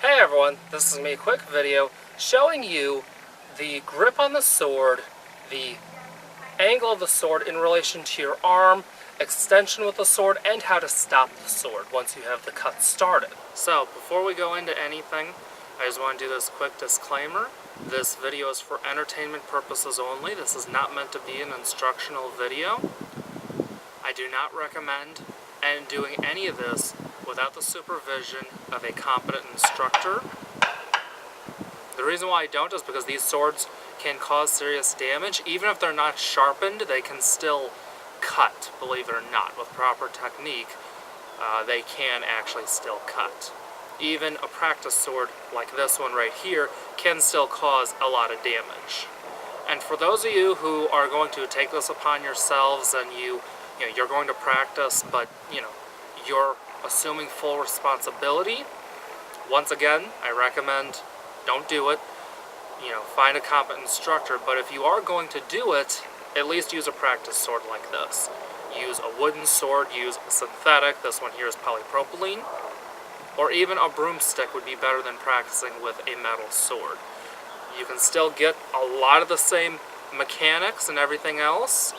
Hey everyone, this is me, a quick video showing you the grip on the sword, the angle of the sword in relation to your arm, extension with the sword, and how to stop the sword once you have the cut started. So, before we go into anything, I just want to do this quick disclaimer. This video is for entertainment purposes only. This is not meant to be an instructional video. I do not recommend doing any of this without the supervision of a competent instructor. The reason why I don't is because these swords can cause serious damage. Even if they're not sharpened, they can still cut, believe it or not. With proper technique, they can actually still cut. Even a practice sword like this one right here can still cause a lot of damage. And for those of you who are going to take this upon yourselves and you're going to practice, but you're assuming full responsibility, once again, I recommend don't do it. Find a competent instructor, but if you are going to do it, at least use a practice sword like this. Use a wooden sword, use a synthetic, this one here is polypropylene, or even a broomstick would be better than practicing with a metal sword. You can still get a lot of the same mechanics and everything else.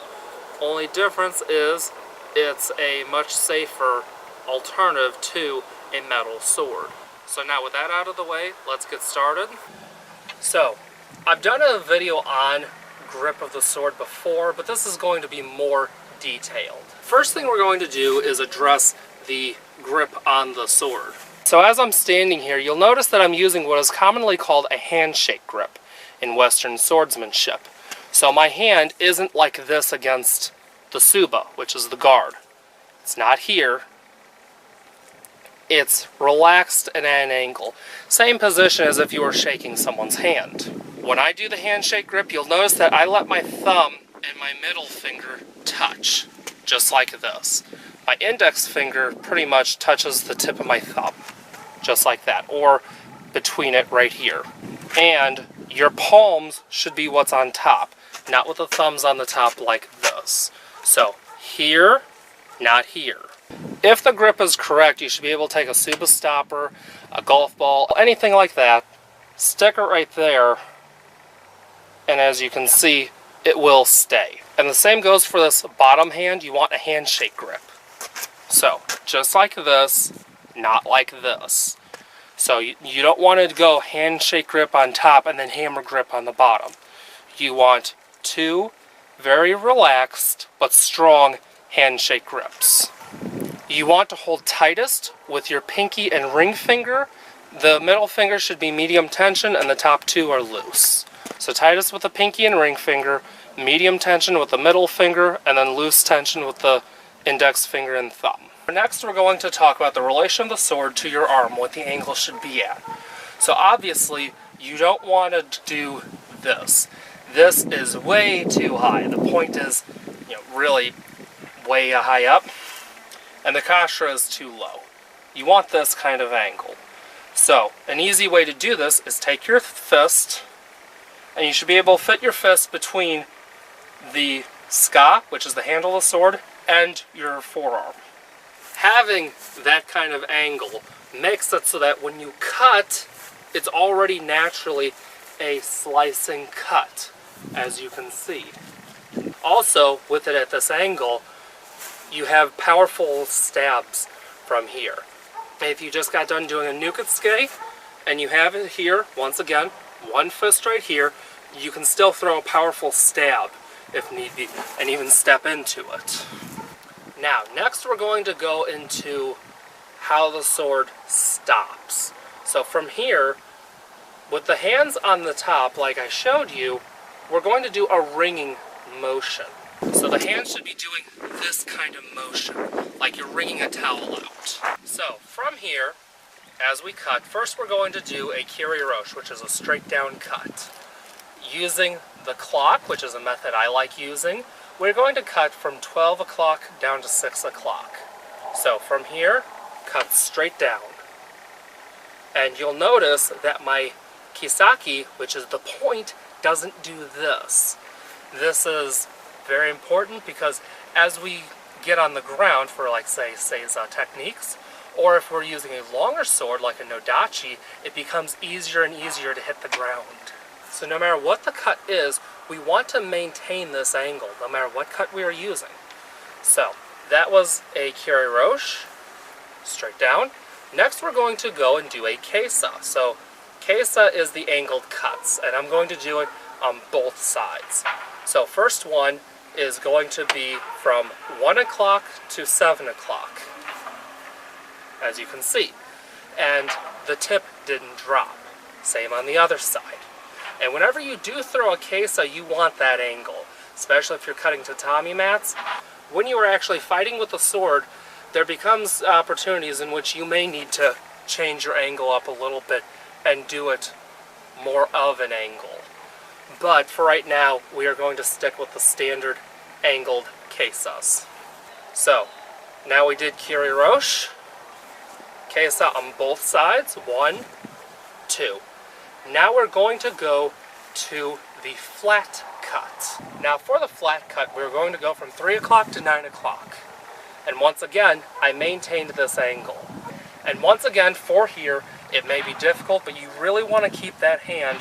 Only difference is it's a much safer alternative to a metal sword. So now with that out of the way, let's get started. So, I've done a video on grip of the sword before, but this is going to be more detailed. First thing we're going to do is address the grip on the sword. So as I'm standing here, you'll notice that I'm using what is commonly called a handshake grip in Western swordsmanship. So my hand isn't like this against the tsuba, which is the guard. It's not here. It's relaxed and at an angle. Same position as if you were shaking someone's hand. When I do the handshake grip, you'll notice that I let my thumb and my middle finger touch, just like this. My index finger pretty much touches the tip of my thumb, just like that, or between it right here. And your palms should be what's on top, not with the thumbs on the top like this. So, here, not here. If the grip is correct, you should be able to take a tsuba stopper, a golf ball, anything like that, stick it right there, and as you can see, it will stay. And the same goes for this bottom hand. You want a handshake grip. So, just like this, not like this. So you don't want to go handshake grip on top and then hammer grip on the bottom. You want two very relaxed but strong handshake grips. You want to hold tightest with your pinky and ring finger. The middle finger should be medium tension and the top two are loose. So tightest with the pinky and ring finger, medium tension with the middle finger, and then loose tension with the index finger and thumb. Next, we're going to talk about the relation of the sword to your arm, what the angle should be at. So obviously, you don't want to do this. This is way too high. The point is, really way high up, and the kasha is too low. You want this kind of angle. So, an easy way to do this is take your fist, and you should be able to fit your fist between the ska, which is the handle of the sword, and your forearm. Having that kind of angle makes it so that when you cut, it's already naturally a slicing cut, as you can see. Also, with it at this angle, you have powerful stabs from here. If you just got done doing a nukatsuke, and you have it here, once again, one fist right here, you can still throw a powerful stab, if need be, and even step into it. Now, next we're going to go into how the sword stops. So from here, with the hands on the top, like I showed you, we're going to do a ringing motion. So the hand should be doing this kind of motion, like you're wringing a towel out. So from here, as we cut, first we're going to do a kiri-roshi, which is a straight down cut. Using the clock, which is a method I like using, we're going to cut from 12 o'clock down to 6 o'clock. So from here, cut straight down. And you'll notice that my kisaki, which is the point, doesn't do this. This is very important because as we get on the ground for, like, say, seiza techniques, Or if we're using a longer sword like a nodachi, it becomes easier and easier to hit the ground. So no matter what the cut is, we want to maintain this angle, no matter what cut we are using. So that was a kiriroshi, straight down. Next we're going to go and do a keisa. So keisa is the angled cuts, and I'm going to do it on both sides. So first one is going to be from 1 o'clock to 7 o'clock, as you can see. And the tip didn't drop. Same on the other side. And whenever you do throw a keisa, you want that angle, especially if you're cutting tatami mats. When you are actually fighting with the sword, there becomes opportunities in which you may need to change your angle up a little bit and do it more of an angle. But for right now, we are going to stick with the standard angled keisas. So, now we did kiriroshi, keisa on both sides, 1, 2. Now we're going to go to the flat cut. Now for the flat cut, we're going to go from 3 o'clock to 9 o'clock. And once again, I maintained this angle. And once again, for here, it may be difficult, but you really want to keep that hand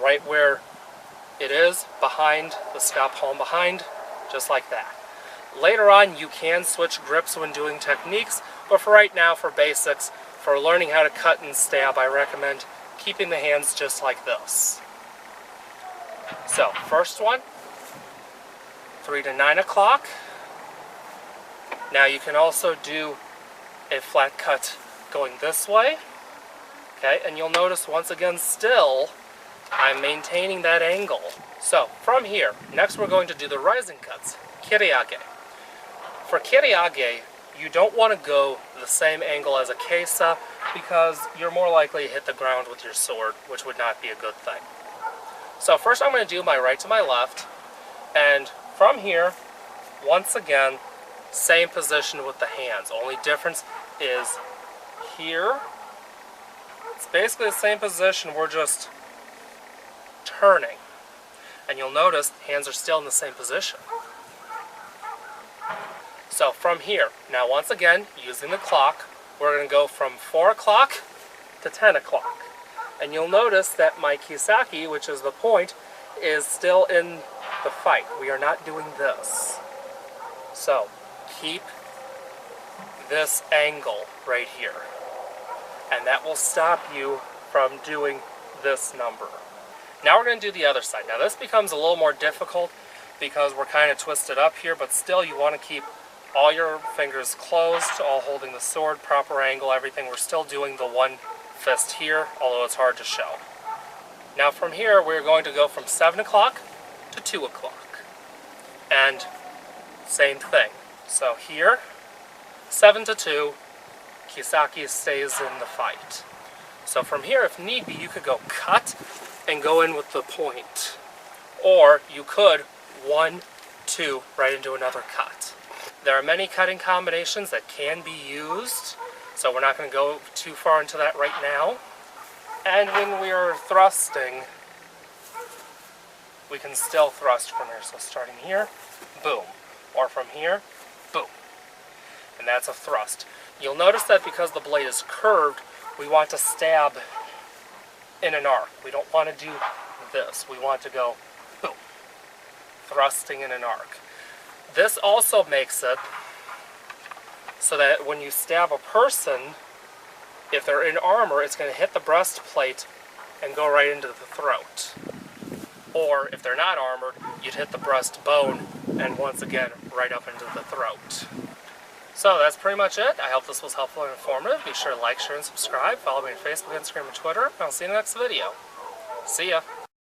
right where it is, behind the scalp palm behind, just like that. Later on, you can switch grips when doing techniques, but for right now, for basics, for learning how to cut and stab, I recommend keeping the hands just like this. So, first one, 3 to 9 o'clock. Now you can also do a flat cut going this way. Okay, and you'll notice once again still, I'm maintaining that angle. So, from here, next we're going to do the rising cuts, kiriage. For kiriage, you don't want to go the same angle as a keisa because you're more likely to hit the ground with your sword, which would not be a good thing. So first I'm going to do my right to my left, and from here, once again, same position with the hands. Only difference is here, it's basically the same position, we're just turning. And you'll notice hands are still in the same position. So from here, now once again, using the clock, we're going to go from 4 o'clock to 10 o'clock. And you'll notice that my kisaki, which is the point, is still in the fight. We are not doing this. So, keep this angle right here. And that will stop you from doing this number. Now we're going to do the other side. Now this becomes a little more difficult because we're kind of twisted up here, but still you want to keep all your fingers closed, all holding the sword, proper angle, everything. We're still doing the one fist here, although it's hard to show. Now from here, we're going to go from 7 o'clock to 2 o'clock. And same thing. So here, 7 to 2, kisaki stays in the fight. So from here, if need be, you could go cut and go in with the point. Or you could 1, 2, right into another cut. There are many cutting combinations that can be used, so we're not going to go too far into that right now. And when we are thrusting, we can still thrust from here. So starting here, boom. Or from here, boom. And that's a thrust. You'll notice that because the blade is curved, we want to stab in an arc. We don't want to do this. We want to go boom. Thrusting in an arc. This also makes it so that when you stab a person, if they're in armor, it's going to hit the breastplate and go right into the throat. Or if they're not armored, you'd hit the breastbone and once again right up into the throat. So that's pretty much it. I hope this was helpful and informative. Be sure to like, share, and subscribe. Follow me on Facebook, Instagram, and Twitter. And I'll see you in the next video. See ya.